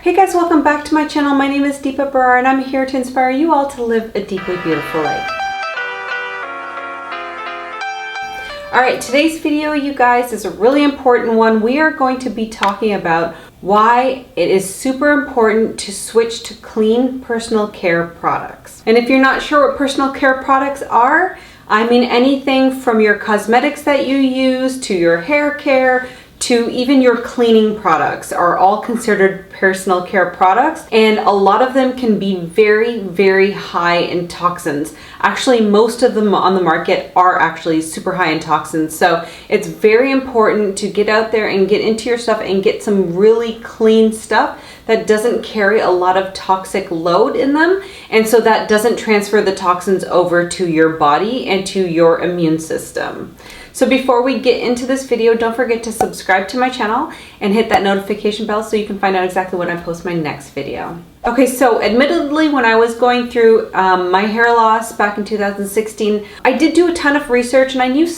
Hey guys, welcome back to my channel. My name is Deepa Barar and I'm here to inspire you all to live a deeply beautiful life. Alright, today's video, you guys, is a really important one. We are going to be talking about why it is super important to switch to clean personal care products. And if you're not sure what personal care products are, I mean anything from your cosmetics that you use to your hair care to even your cleaning products are all considered personal care products, and a lot of them can be very, very high in toxins. Actually, most of them on the market are actually super high in toxins, so it's very important to get out there and get into your stuff and get some really clean stuff that doesn't carry a lot of toxic load in them, and so that doesn't transfer the toxins over to your body and to your immune system. So before we get into this video, don't forget to subscribe to my channel and hit that notification bell so you can find out exactly when I post my next video. Okay, so admittedly, when I was going through my hair loss back in 2016, I did do a ton of research and I knew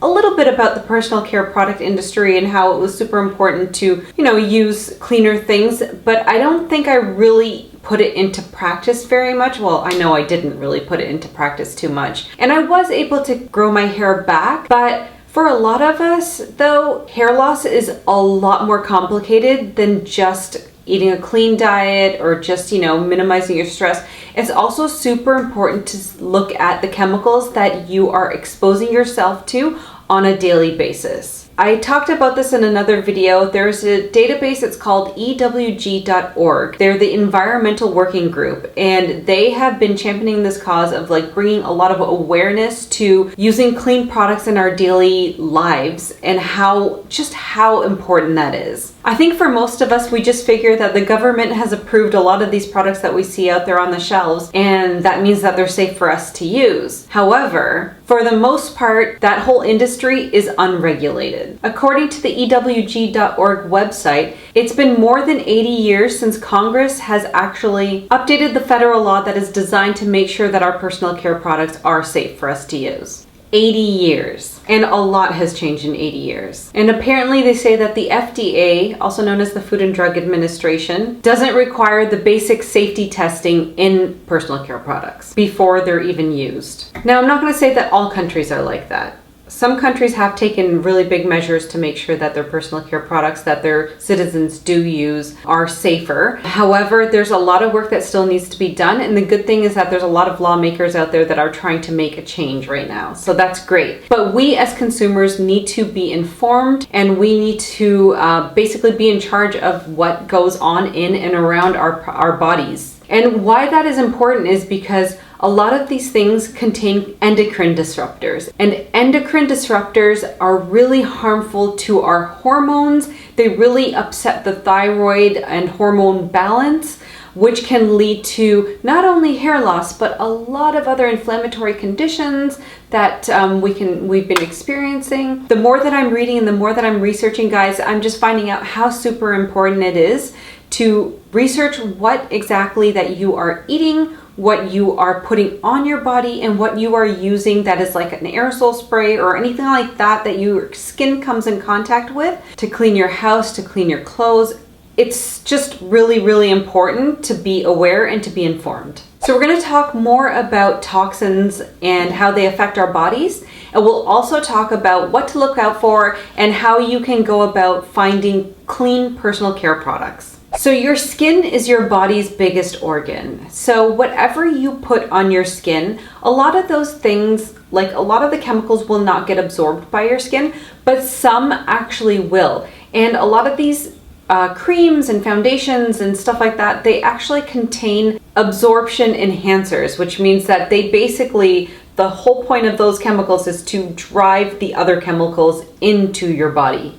a little bit about the personal care product industry and how it was super important to, use cleaner things, but I don't think I really put it into practice very much. Well, I know I didn't really put it into practice too much. And I was able to grow my hair back, but for a lot of us, though, hair loss is a lot more complicated than just eating a clean diet or just, minimizing your stress. It's also super important to look at the chemicals that you are exposing yourself to on a daily basis. I talked about this in another video. There's a database, it's called EWG.org. They're the Environmental Working Group, and they have been championing this cause of bringing a lot of awareness to using clean products in our daily lives and how important that is. I think for most of us, we just figure that the government has approved a lot of these products that we see out there on the shelves, and that means that they're safe for us to use. However, for the most part, that whole industry is unregulated. According to the EWG.org website, it's been more than 80 years since Congress has actually updated the federal law that is designed to make sure that our personal care products are safe for us to use. 80 years. And a lot has changed in 80 years. And apparently they say that the FDA, also known as the Food and Drug Administration, doesn't require the basic safety testing in personal care products before they're even used. Now, I'm not going to say that all countries are like that. Some countries have taken really big measures to make sure that their personal care products that their citizens do use are safer. However, there's a lot of work that still needs to be done, and the good thing is that there's a lot of lawmakers out there that are trying to make a change right now. So that's great. But we as consumers need to be informed, and we need to basically be in charge of what goes on in and around our bodies. And why that is important is because a lot of these things contain endocrine disruptors, and endocrine disruptors are really harmful to our hormones. They really upset the thyroid and hormone balance, which can lead to not only hair loss, but a lot of other inflammatory conditions that we've been experiencing. The more that I'm reading and the more that I'm researching, guys, I'm just finding out how super important it is to research what exactly that you are eating, what you are putting on your body, and what you are using that is like an aerosol spray or anything like that that your skin comes in contact with to clean your house, to clean your clothes. It's just really, really important to be aware and to be informed. So we're going to talk more about toxins and how they affect our bodies. And we'll also talk about what to look out for and how you can go about finding clean personal care products. So your skin is your body's biggest organ. So whatever you put on your skin, a lot of those things, like a lot of the chemicals will not get absorbed by your skin, but some actually will. And a lot of these creams and foundations and stuff like that, they actually contain absorption enhancers, which means that they basically, the whole point of those chemicals is to drive the other chemicals into your body.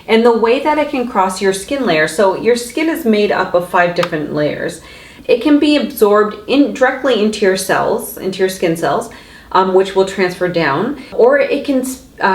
And the way that it can cross your skin layer, so your skin is made up of 5 different layers. It can be absorbed directly into your cells, into your skin cells, which will transfer down, or it can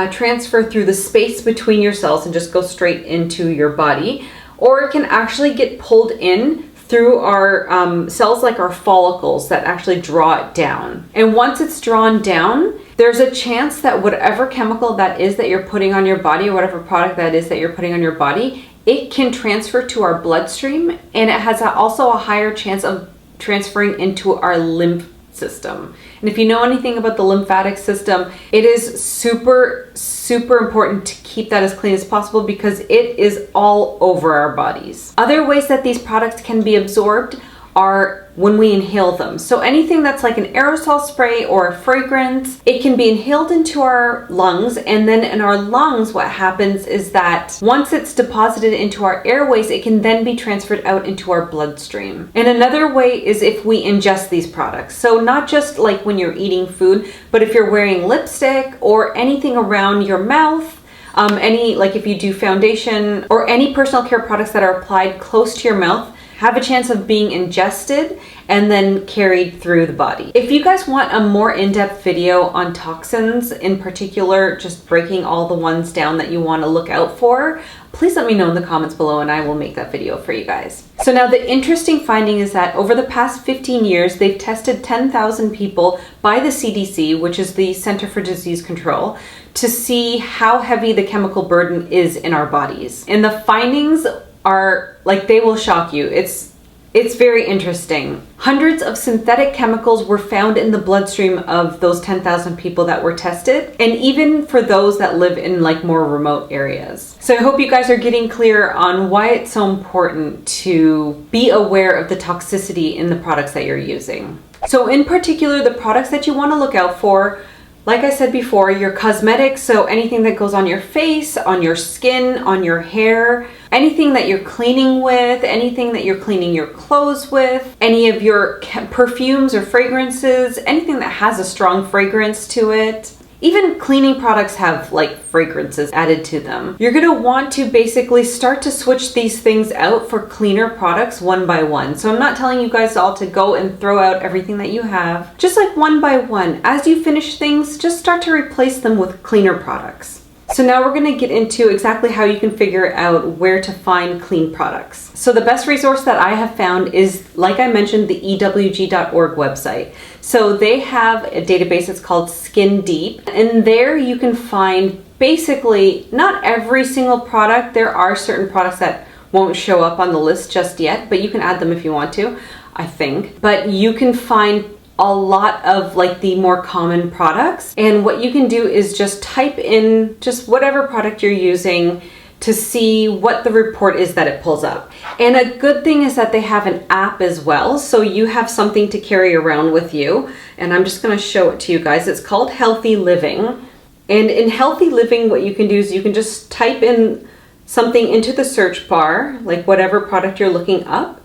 transfer through the space between your cells and just go straight into your body, or it can actually get pulled in through our cells like our follicles that actually draw it down. And once it's drawn down, there's a chance that whatever chemical that is that you're putting on your body, or whatever product that is that you're putting on your body, it can transfer to our bloodstream, and it has also a higher chance of transferring into our lymph system. And if you know anything about the lymphatic system, it is super important to keep that as clean as possible because it is all over our bodies. Other ways that these products can be absorbed are when we inhale them. So anything that's like an aerosol spray or a fragrance, it can be inhaled into our lungs, and then in our lungs what happens is that once it's deposited into our airways, it can then be transferred out into our bloodstream. And another way is if we ingest these products. So not just like when you're eating food, but if you're wearing lipstick or anything around your mouth, like if you do foundation or any personal care products that are applied close to your mouth, have a chance of being ingested and then carried through the body. If you guys want a more in-depth video on toxins, in particular, just breaking all the ones down that you want to look out for, please let me know in the comments below and I will make that video for you guys. So now the interesting finding is that over the past 15 years, they've tested 10,000 people by the CDC, which is the Center for Disease Control, to see how heavy the chemical burden is in our bodies. And the findings are like, they will shock you. It's very interesting. Hundreds of synthetic chemicals were found in the bloodstream of those 10,000 people that were tested, and even for those that live in like more remote areas. So I hope you guys are getting clear on why it's so important to be aware of the toxicity in the products that you're using. So in particular, the products that you want to look out for, like I said before, your cosmetics, so anything that goes on your face, on your skin, on your hair, anything that you're cleaning with, anything that you're cleaning your clothes with, any of your perfumes or fragrances, anything that has a strong fragrance to it. Even cleaning products have like fragrances added to them. You're gonna want to basically start to switch these things out for cleaner products one by one. So I'm not telling you guys all to go and throw out everything that you have. Just like one by one. As you finish things, just start to replace them with cleaner products. So now we're going to get into exactly how you can figure out where to find clean products. So the best resource that I have found is, like I mentioned, the ewg.org website. So they have a database that's called Skin Deep, and there you can find basically not every single product. There are certain products that won't show up on the list just yet, but you can add them if you want to, I think. But you can find a lot of like the more common products, and what you can do is just type in just whatever product you're using to see what the report is that it pulls up. And a good thing is that they have an app as well, so you have something to carry around with you. And I'm just going to show it to you guys. It's called Healthy Living, and in Healthy Living what you can do is you can just type in something into the search bar, like whatever product you're looking up,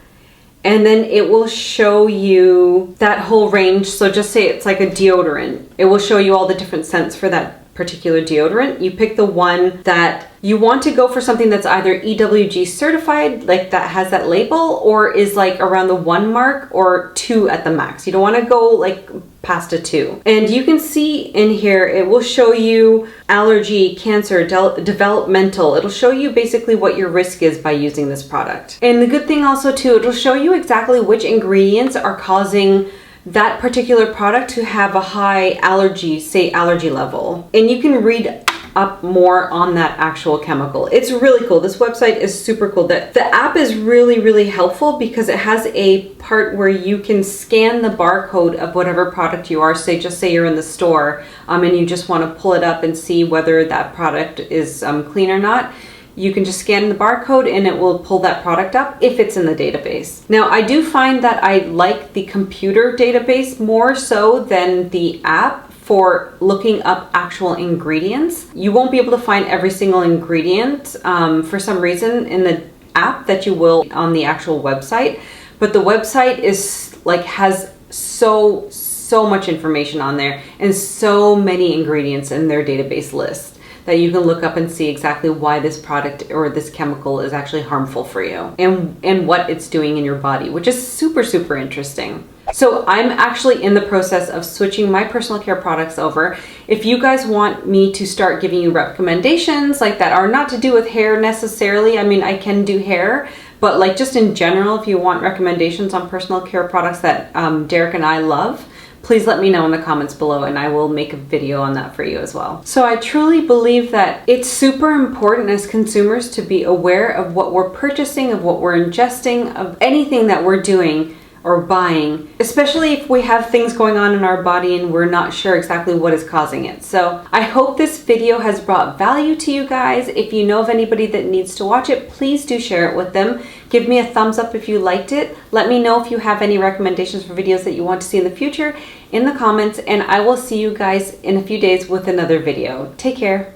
and then it will show you that whole range. So just say it's like a deodorant. It will show you all the different scents for that particular deodorant. You pick the one that you want to go for, something that's either EWG certified, like that has that label, or is like around the 1 mark or 2 at the max. You don't want to go like past a 2. And you can see in here, it will show you allergy, cancer, developmental. It'll show you basically what your risk is by using this product. And the good thing also too, it'll show you exactly which ingredients are causing that particular product to have a high allergy, say allergy level. And you can read up more on that actual chemical. It's really cool. This website is super cool. The app is really helpful because it has a part where you can scan the barcode of whatever product you are. Just say you're in the store and you just want to pull it up and see whether that product is clean or not. You can just scan the barcode and it will pull that product up if it's in the database. Now, I do find that I like the computer database more so than the app for looking up actual ingredients. You won't be able to find every single ingredient for some reason in the app that you will on the actual website. But the website is like has so much information on there and so many ingredients in their database list that you can look up and see exactly why this product or this chemical is actually harmful for you and what it's doing in your body, which is super interesting. So I'm actually in the process of switching my personal care products over. If you guys want me to start giving you recommendations like that are not to do with hair necessarily, I mean, I can do hair, but like just in general, if you want recommendations on personal care products that Derek and I love, please let me know in the comments below and I will make a video on that for you as well. So I truly believe that it's super important as consumers to be aware of what we're purchasing, of what we're ingesting, of anything that we're doing or buying, especially if we have things going on in our body and we're not sure exactly what is causing it. So I hope this video has brought value to you guys. If you know of anybody that needs to watch it, please do share it with them. Give me a thumbs up if you liked it. Let me know if you have any recommendations for videos that you want to see in the future in the comments, and I will see you guys in a few days with another video. Take care.